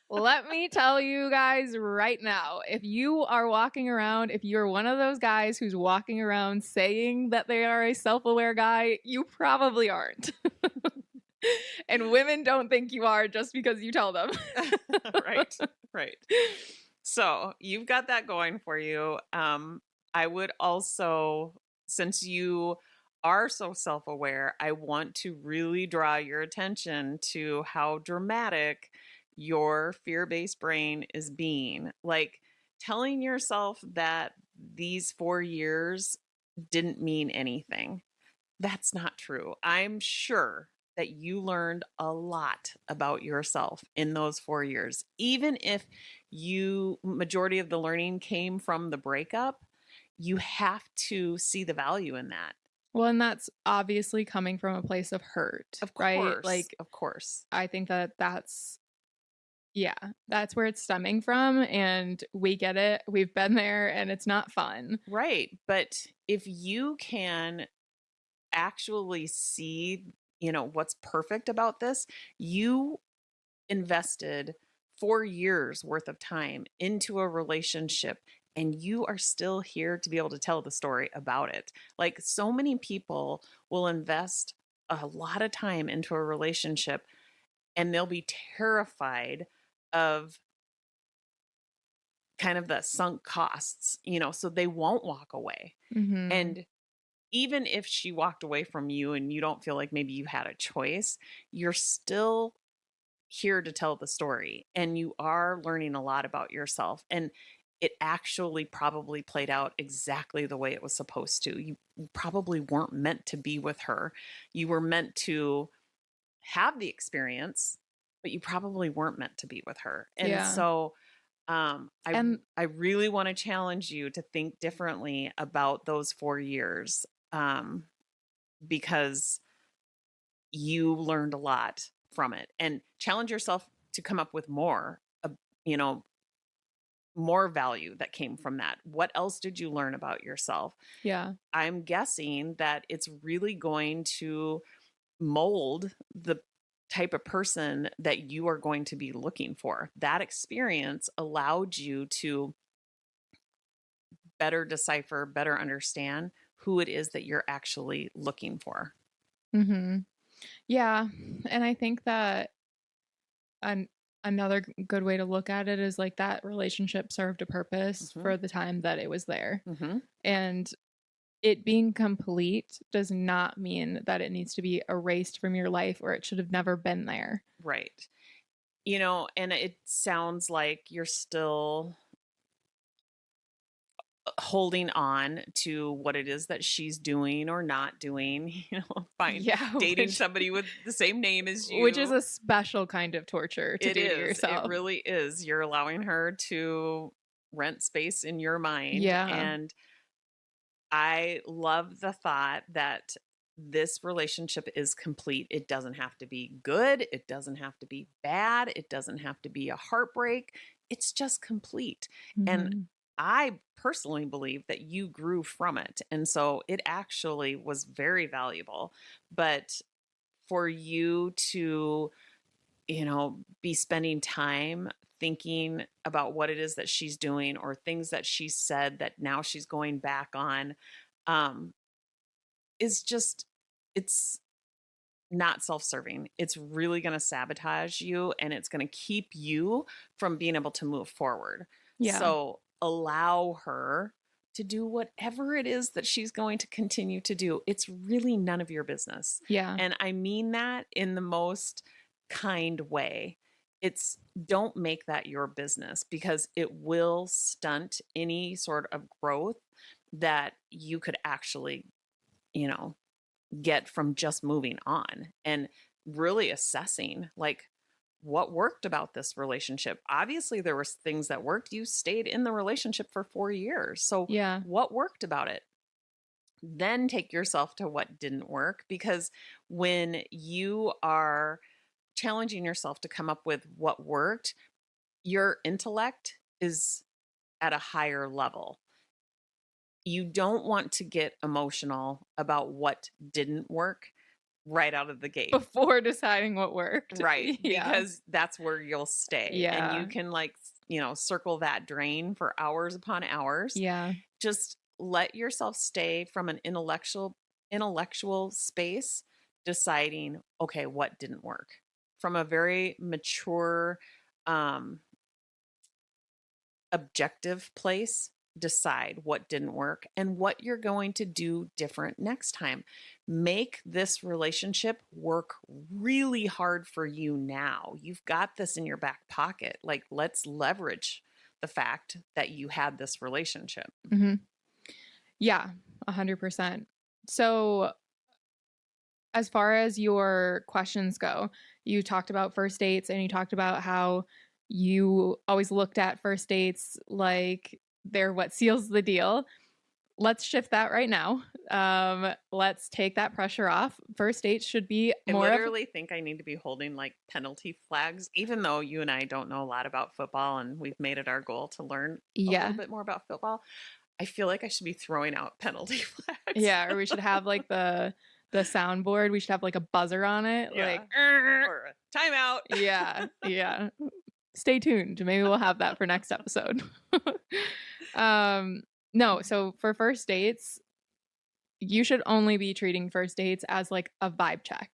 Speaker 2: Let me tell you guys right now, if you are walking around, if you're one of those guys who's walking around saying that they are a self-aware guy, you probably aren't. And women don't think you are just because you tell them.
Speaker 3: Right. So you've got that going for you. I would also, since you are so self-aware, I want to really draw your attention to how dramatic your fear-based brain is being. Like, telling yourself that these 4 years didn't mean anything. That's not true. I'm sure that you learned a lot about yourself in those 4 years. Even if majority of the learning came from the breakup, you have to see the value in that.
Speaker 2: Well, and that's obviously coming from a place of hurt, right? Like,
Speaker 3: Of course.
Speaker 2: I think that that's where it's stemming from, and we get it. We've been there, and it's not fun.
Speaker 3: Right. But if you can actually see, what's perfect about this, you invested 4 years worth of time into a relationship, and you are still here to be able to tell the story about it. Like, so many people will invest a lot of time into a relationship and they'll be terrified of kind of the sunk costs, so they won't walk away.
Speaker 2: Mm-hmm.
Speaker 3: And even if she walked away from you and you don't feel like maybe you had a choice, you're still here to tell the story, and you are learning a lot about yourself, and it actually probably played out exactly the way it was supposed to. You probably weren't meant to be with her. You were meant to have the experience, but you probably weren't meant to be with her. And
Speaker 2: Yeah.
Speaker 3: so
Speaker 2: And
Speaker 3: I really want to challenge you to think differently about those 4 years, because you learned a lot from it, and challenge yourself to come up with more, you know, more value that came from that. What else did you learn about yourself?
Speaker 2: yeah.
Speaker 3: I'm guessing that it's really going to mold the type of person that you are going to be looking for. That experience allowed you to better decipher, better understand who it is that you're actually looking for.
Speaker 2: Mm-hmm. Yeah. And I think that another good way to look at it is like that relationship served a purpose
Speaker 3: Mhm.
Speaker 2: for the time that it was there.
Speaker 3: Mm-hmm.
Speaker 2: And it being complete does not mean that it needs to be erased from your life or it should have never been there.
Speaker 3: Right. And it sounds like you're still holding on to what it is that she's doing or not doing, fine,
Speaker 2: Yeah,
Speaker 3: dating somebody with the same name as you.
Speaker 2: which is a special kind of torture to
Speaker 3: It
Speaker 2: do to
Speaker 3: is.
Speaker 2: yourself.
Speaker 3: It really is. You're allowing her to rent space in your mind.
Speaker 2: Yeah.
Speaker 3: And I love the thought that this relationship is complete. It doesn't have to be good. It doesn't have to be bad. It doesn't have to be a heartbreak. It's just complete. And
Speaker 2: Mhm.
Speaker 3: I personally believe that you grew from it. And so it actually was very valuable. But for you to, be spending time thinking about what it is that she's doing or things that she said that now she's going back on, um, is just, it's not self-serving. It's really going to sabotage you, and it's going to keep you from being able to move forward.
Speaker 2: Yeah.
Speaker 3: So allow her to do whatever it is that she's going to continue to do. It's really none of your business.
Speaker 2: Yeah.
Speaker 3: And I mean that in the most kind way. It's don't make that your business, because it will stunt any sort of growth that you could actually, you know, get from just moving on and really assessing like what worked about this relationship. Obviously there was things that worked. You stayed in the relationship for 4 years. So
Speaker 2: Yeah.
Speaker 3: what worked about it? Then take yourself to what didn't work, because when you are challenging yourself to come up with what worked, your intellect is at a higher level. You don't want to get emotional about what didn't work right out of the gate.
Speaker 2: Before deciding what worked.
Speaker 3: Right.
Speaker 2: Yeah.
Speaker 3: Because that's where you'll stay.
Speaker 2: Yeah.
Speaker 3: And you can circle that drain for hours upon hours.
Speaker 2: Yeah.
Speaker 3: Just let yourself stay from an intellectual space, deciding, okay, what didn't work, from a very mature, objective place. Decide what didn't work and what you're going to do different next time. Make this relationship work really hard for you now. You've got this in your back pocket. Like, let's leverage the fact that you had this relationship.
Speaker 2: Mm-hmm. Yeah, 100%. So as far as your questions go, you talked about first dates and you talked about how you always looked at first dates like they're what seals the deal. Let's shift that right now. Let's take that pressure off. First dates should be more
Speaker 3: I literally think I need to be holding like penalty flags, even though you and I don't know a lot about football and we've made it our goal to learn a little bit more about football. I feel like I should be throwing out penalty flags.
Speaker 2: Yeah, or we should have like the soundboard. We should have like a buzzer on it.
Speaker 3: Yeah.
Speaker 2: Like,
Speaker 3: or a timeout.
Speaker 2: Yeah. Yeah. Stay tuned. Maybe we'll have that for next episode. No, so for first dates, you should only be treating first dates as like a vibe check.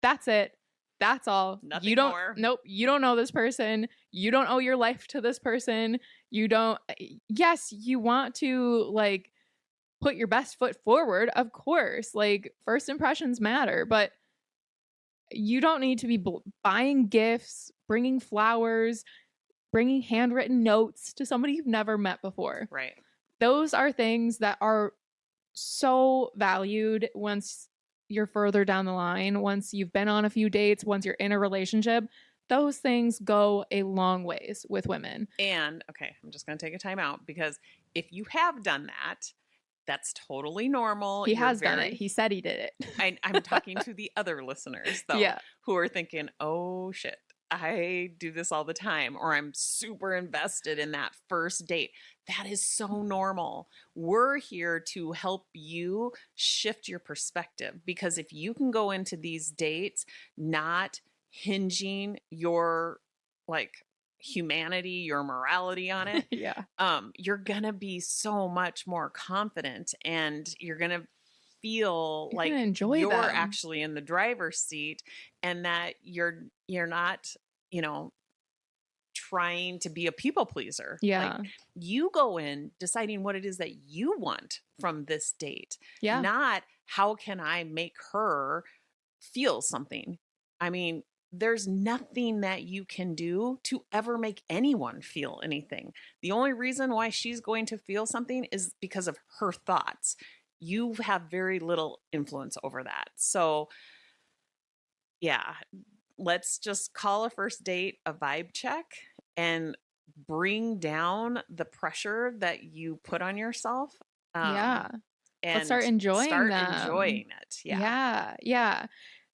Speaker 2: That's it. That's all.
Speaker 3: Nothing
Speaker 2: you don't
Speaker 3: more.
Speaker 2: Nope, you don't know this person. You don't owe your life to this person. You don't Yes, you want to like put your best foot forward, of course. Like first impressions matter, but you don't need to be buying gifts, bringing flowers, bringing handwritten notes to somebody you've never met before.
Speaker 3: Right.
Speaker 2: Those are things that are so valued once you're further down the line, once you've been on a few dates, once you're in a relationship. those things go a long ways with women.
Speaker 3: And okay, I'm just going to take a time out because if you have done that, that's totally normal.
Speaker 2: He has done it. He said he did it.
Speaker 3: I'm talking to the other listeners, though,
Speaker 2: Yeah.
Speaker 3: who are thinking, oh shit, I do this all the time, or I'm super invested in that first date. That is so normal. We're here to help you shift your perspective, because if you can go into these dates not hinging your like humanity, your morality on it,
Speaker 2: Yeah.
Speaker 3: you're gonna be so much more confident, and you're gonna feel
Speaker 2: You're
Speaker 3: like
Speaker 2: gonna enjoy
Speaker 3: you're
Speaker 2: them.
Speaker 3: actually in the driver's seat, and that you're not, you know, trying to be a people pleaser.
Speaker 2: Yeah.
Speaker 3: Like, you go in deciding what it is that you want from this date,
Speaker 2: Yeah.
Speaker 3: not how can I make her feel something. I mean, there's nothing that you can do to ever make anyone feel anything. The only reason why she's going to feel something is because of her thoughts. You have very little influence over that. So, yeah, let's just call a first date a vibe check and bring down the pressure that you put on yourself.
Speaker 2: Yeah.
Speaker 3: And
Speaker 2: Let's start enjoying them.
Speaker 3: enjoying it. Yeah.
Speaker 2: Yeah. Yeah.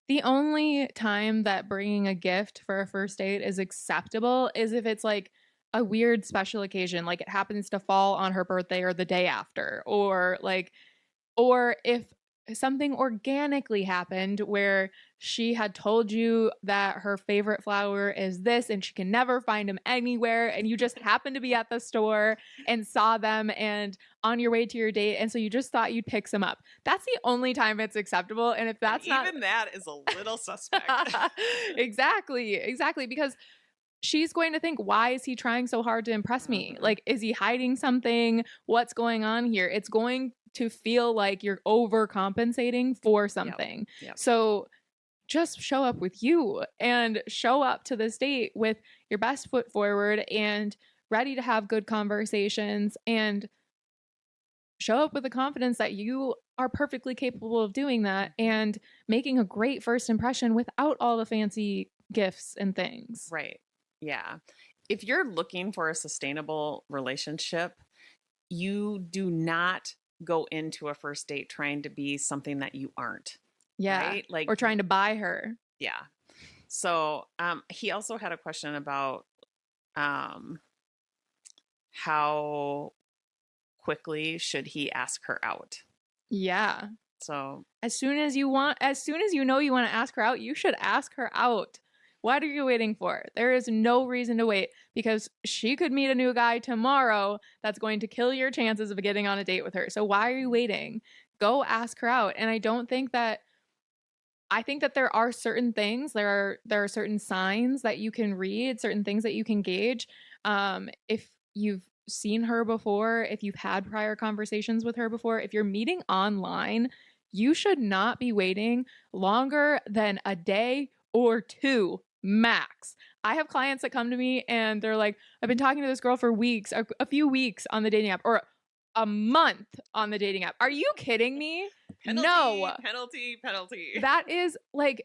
Speaker 2: The only time that bringing a gift for a first date is acceptable is if it's like a weird special occasion, like it happens to fall on her birthday or the day after, or if something organically happened where she had told you that her favorite flower is this and she can never find them anywhere, and you just happened to be at the store and saw them and on your way to your date, and so you just thought you'd pick some up. That's the only time it's acceptable. And if that's not,
Speaker 3: even that is a little suspect.
Speaker 2: Exactly, because she's going to think, why is he trying so hard to impress me? Like, is he hiding something? What's going on here? It's going to feel like you're overcompensating for something.
Speaker 3: Yep.
Speaker 2: So just show up with you and show up to this date with your best foot forward and ready to have good conversations, and show up with the confidence that you are perfectly capable of doing that and making a great first impression without all the fancy gifts and things.
Speaker 3: Right. Yeah. If you're looking for a sustainable relationship, you do not go into a first date trying to be something that you aren't.
Speaker 2: Yeah.
Speaker 3: Right? Like,
Speaker 2: or trying to buy her.
Speaker 3: Yeah. So he also had a question about how quickly should he ask her out?
Speaker 2: Yeah.
Speaker 3: So
Speaker 2: as soon as you know you want to ask her out, you should ask her out. What are you waiting for? There is no reason to wait, because she could meet a new guy tomorrow that's going to kill your chances of getting on a date with her. So why are you waiting? Go ask her out. And I think that there are certain things, there are certain signs that you can read, certain things that you can gauge. If you've seen her before, if you've had prior conversations with her before, if you're meeting online, you should not be waiting longer than a day or two max. I have clients that come to me and they're like, I've been talking to this girl for weeks, a few weeks on the dating app, or a month on the dating app. Are you kidding me?
Speaker 3: penalty,
Speaker 2: No.
Speaker 3: Penalty.
Speaker 2: That is like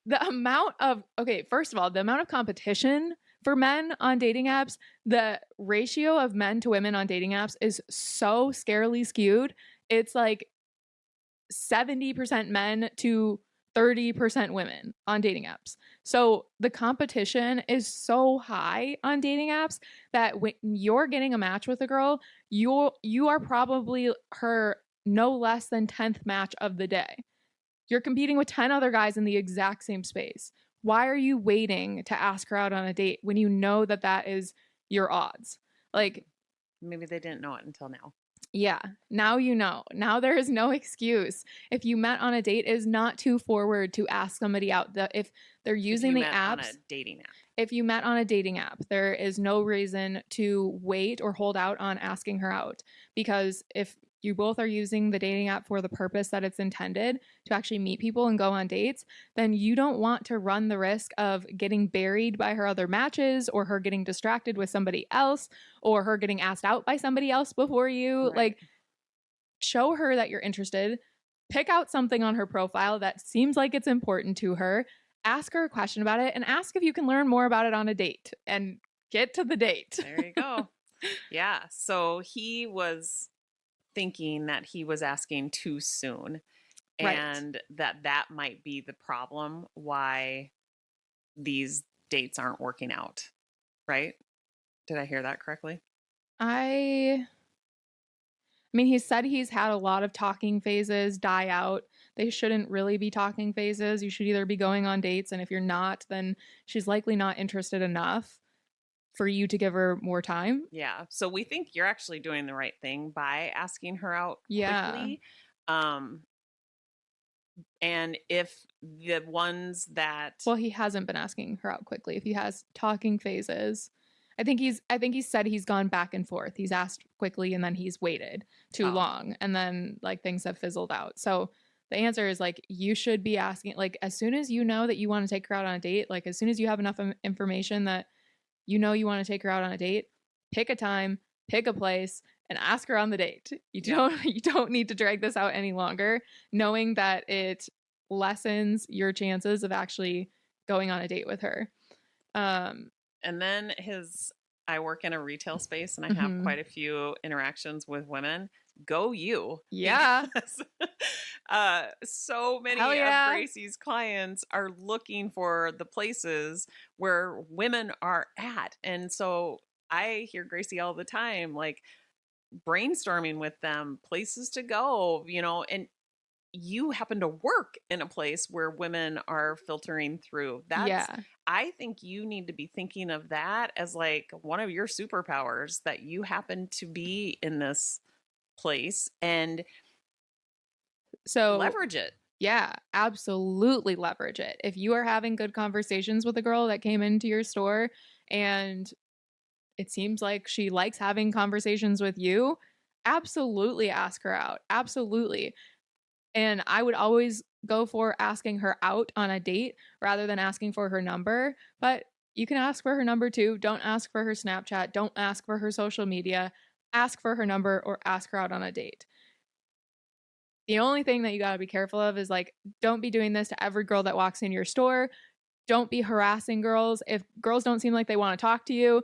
Speaker 2: the amount of, okay, first of all, the amount of competition for men on dating apps, the ratio of men to women on dating apps is so scarily skewed. It's like 70% men to 30% women on dating apps. So the competition is so high on dating apps that when you're getting a match with a girl, you are probably her no less than 10th match of the day. You're competing with 10 other guys in the exact same space. Why are you waiting to ask her out on a date when you know that is your odds? Like,
Speaker 3: maybe they didn't know it until now.
Speaker 2: Yeah, now you know. Now there is no excuse. If you met on a date, it is not too forward to ask somebody out. If they're using the apps, on a
Speaker 3: dating app.
Speaker 2: If you met on a dating app, there is no reason to wait or hold out on asking her out, because if you both are using the dating app for the purpose that it's intended, to actually meet people and go on dates, then you don't want to run the risk of getting buried by her other matches, or her getting distracted with somebody else, or her getting asked out by somebody else before you.
Speaker 3: Right.
Speaker 2: Like, show her that you're interested. Pick out something on her profile that seems like it's important to her. ask her a question about it and ask if you can learn more about it on a date and get to the date.
Speaker 3: There you go. Yeah. So he was thinking that he was asking too soon,
Speaker 2: Right.
Speaker 3: and that might be the problem why these dates aren't working out. Right? Did I hear that correctly?
Speaker 2: I mean, he said he's had a lot of talking phases die out. They shouldn't really be talking phases. You should either be going on dates, and if you're not, then she's likely not interested enough for you to give her more time.
Speaker 3: Yeah. So we think you're actually doing the right thing by asking her out
Speaker 2: Yeah.
Speaker 3: quickly. And if the ones that
Speaker 2: Well, he hasn't been asking her out quickly. If he has talking phases, I think he said he's gone back and forth. He's asked quickly and then he's waited too long, and then like things have fizzled out. So the answer is like you should be asking, like, as soon as you know that you want to take her out on a date, like as soon as you have enough information that you know you want to take her out on a date, pick a time, pick a place, and ask her on the date. You don't need to drag this out any longer, knowing that it lessens your chances of actually going on a date with her.
Speaker 3: And then I work in a retail space and I have quite a few interactions with women. Go you.
Speaker 2: Yeah.
Speaker 3: So many of Gracie's clients are looking for the places where women are at. And so I hear Gracie all the time, like brainstorming with them, places to go, and you happen to work in a place where women are filtering through. I think you need to be thinking of that as like one of your superpowers, that you happen to be in this place, and
Speaker 2: so
Speaker 3: leverage it.
Speaker 2: Yeah, absolutely leverage it. If you are having good conversations with a girl that came into your store and it seems like she likes having conversations with you, absolutely ask her out. Absolutely. And I would always go for asking her out on a date rather than asking for her number. But you can ask for her number too. Don't ask for her Snapchat. Don't ask for her social media. Ask for her number or ask her out on a date. The only thing that you got to be careful of is like, don't be doing this to every girl that walks in your store. Don't be harassing girls. If girls don't seem like they want to talk to you,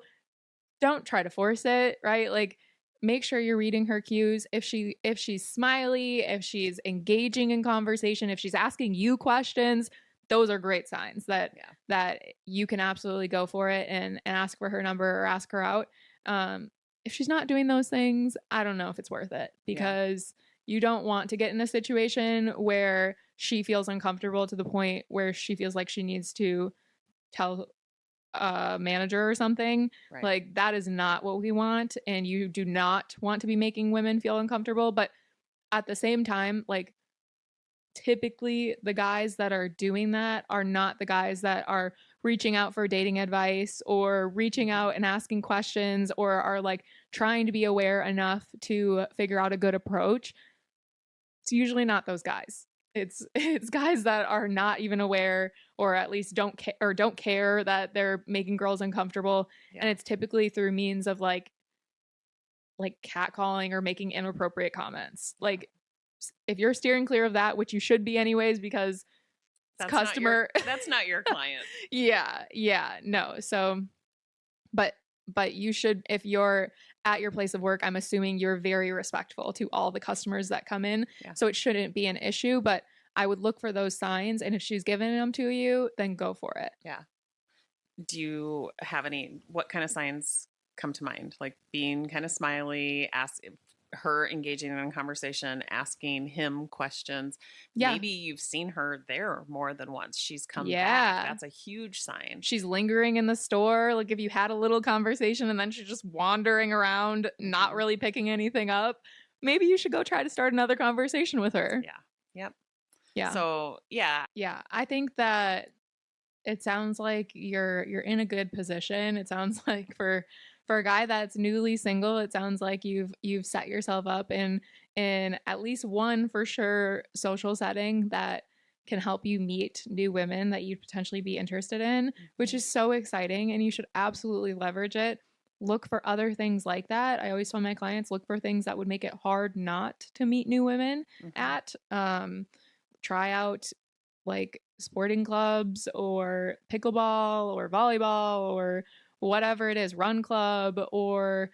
Speaker 2: don't try to force it, right? Like, make sure you're reading her cues. If she's smiley, if she's engaging in conversation, if she's asking you questions, those are great signs that you can absolutely go for it and ask for her number or ask her out. If she's not doing those things, I don't know if it's worth it, because you don't want to get in a situation where she feels uncomfortable to the point where she feels like she needs to tell a manager or something.
Speaker 3: Right.
Speaker 2: Like, that is not what we want, and you do not want to be making women feel uncomfortable. But at the same time, like, typically the guys that are doing that are not the guys that are reaching out for dating advice or reaching out and asking questions or are like trying to be aware enough to figure out a good approach. It's usually not those guys. It's guys that are not even aware, or at least don't care that they're making girls uncomfortable. And it's typically through means of like catcalling or making inappropriate comments. Like, if you're steering clear of that, which you should be anyways, because it's customer.
Speaker 3: That's not your client.
Speaker 2: No. So, but you should, if you're at your place of work, I'm assuming you're very respectful to all the customers that come in. Yeah. So it shouldn't be an issue, but I would look for those signs. And if she's giving them to you, then go for it.
Speaker 3: Yeah. Do you have what kind of signs come to mind? Like being kind of smiley, her engaging in a conversation, asking him questions. Yeah. Maybe you've seen her there more than once. She's come back. That's a huge sign.
Speaker 2: She's lingering in the store. Like, if you had a little conversation and then she's just wandering around, not really picking anything up, maybe you should go try to start another conversation with her.
Speaker 3: Yeah. Yep.
Speaker 2: Yeah.
Speaker 3: So, yeah.
Speaker 2: Yeah. I think that it sounds like you're in a good position. It sounds like for a guy that's newly single, it sounds like you've set yourself up in at least one for sure social setting that can help you meet new women that you'd potentially be interested in, which is so exciting, and you should absolutely leverage it. Look for other things like that. I always tell my clients, look for things that would make it hard not to meet new women at. Try out like sporting clubs or pickleball or volleyball or whatever it is, run club, or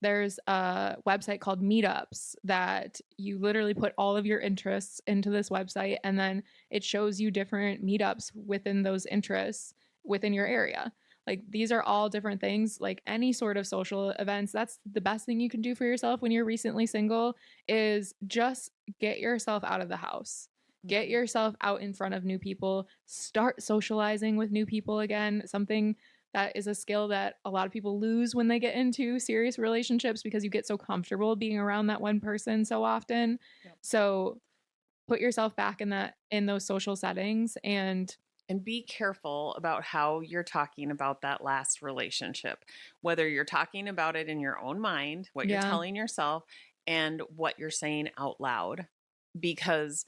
Speaker 2: there's a website called Meetups that you literally put all of your interests into this website, and then it shows you different meetups within those interests within your area. Like, these are all different things. Like, any sort of social events, that's the best thing you can do for yourself when you're recently single, is just get yourself out of the house. Get yourself out in front of new people. Start socializing with new people again. Something that is a skill that a lot of people lose when they get into serious relationships, because you get so comfortable being around that one person so often. Yep. So put yourself back in those social settings, and
Speaker 3: be careful about how you're talking about that last relationship, whether you're talking about it in your own mind, what you're telling yourself, and what you're saying out loud, because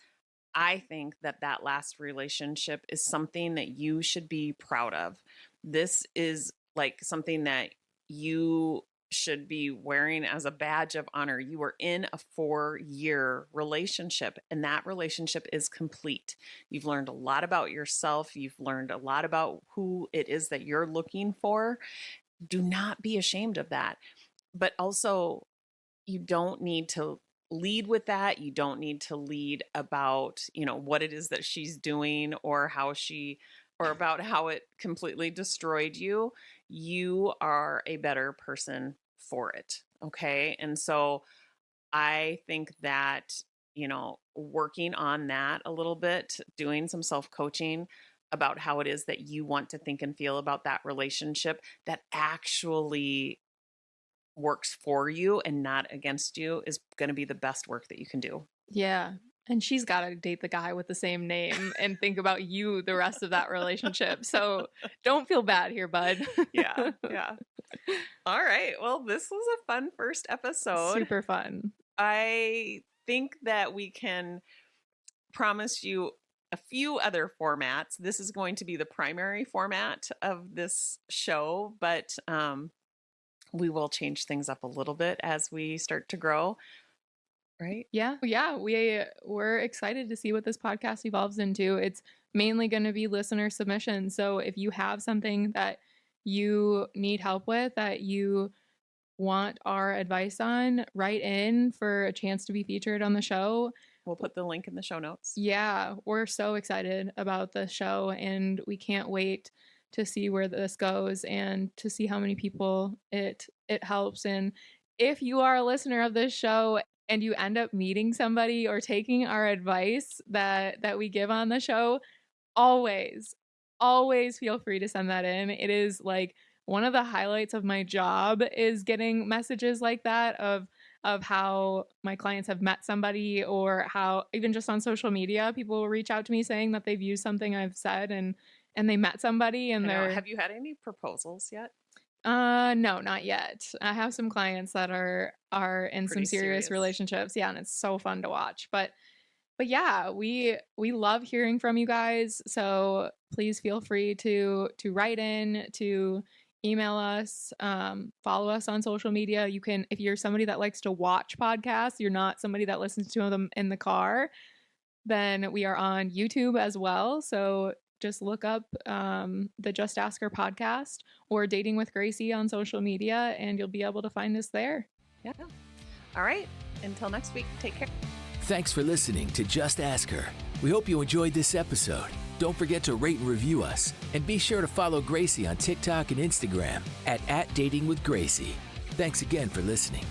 Speaker 3: I think that last relationship is something that you should be proud of. This is like something that you should be wearing as a badge of honor. You were in a 4-year relationship, and that relationship is complete. You've learned a lot about yourself. You've learned a lot about who it is that you're looking for. Do not be ashamed of that. But also, you don't need to lead with that. You don't need to lead about, what it is that she's doing or about how it completely destroyed you. You are a better person for it. Okay. And so I think that, working on that a little bit, doing some self-coaching about how it is that you want to think and feel about that relationship that actually works for you and not against you is going to be the best work that you can do.
Speaker 2: Yeah. And she's got to date the guy with the same name and think about you the rest of that relationship. So don't feel bad here, bud.
Speaker 3: Yeah. All right. Well, this was a fun first episode.
Speaker 2: Super fun.
Speaker 3: I think that we can promise you a few other formats. This is going to be the primary format of this show, but we will change things up a little bit as we start to grow. Right?
Speaker 2: Yeah. We're excited to see what this podcast evolves into. It's mainly going to be listener submissions. So if you have something that you need help with, that you want our advice on, write in for a chance to be featured on the show.
Speaker 3: We'll put the link in the show notes.
Speaker 2: Yeah. We're so excited about the show, and we can't wait to see where this goes and to see how many people it helps. And if you are a listener of this show and you end up meeting somebody or taking our advice that we give on the show, always feel free to send that in. It is like one of the highlights of my job is getting messages like that of how my clients have met somebody, or how even just on social media, people will reach out to me saying that they've used something I've said and they met somebody and they're...
Speaker 3: Have you had any proposals yet?
Speaker 2: No, not yet. I have some clients that are in some serious relationships. Yeah, and it's so fun to watch. But yeah, we love hearing from you guys. So please feel free to write in, to email us, follow us on social media. You can, if you're somebody that likes to watch podcasts, you're not somebody that listens to them in the car, then we are on YouTube as well. So just look up the Just Ask Her podcast or Dating with Gracie on social media, and you'll be able to find us there.
Speaker 3: Yeah. All right. Until next week, take care.
Speaker 1: Thanks for listening to Just Ask Her. We hope you enjoyed this episode. Don't forget to rate and review us, and be sure to follow Gracie on TikTok and Instagram at @datingwithgracie. Thanks again for listening.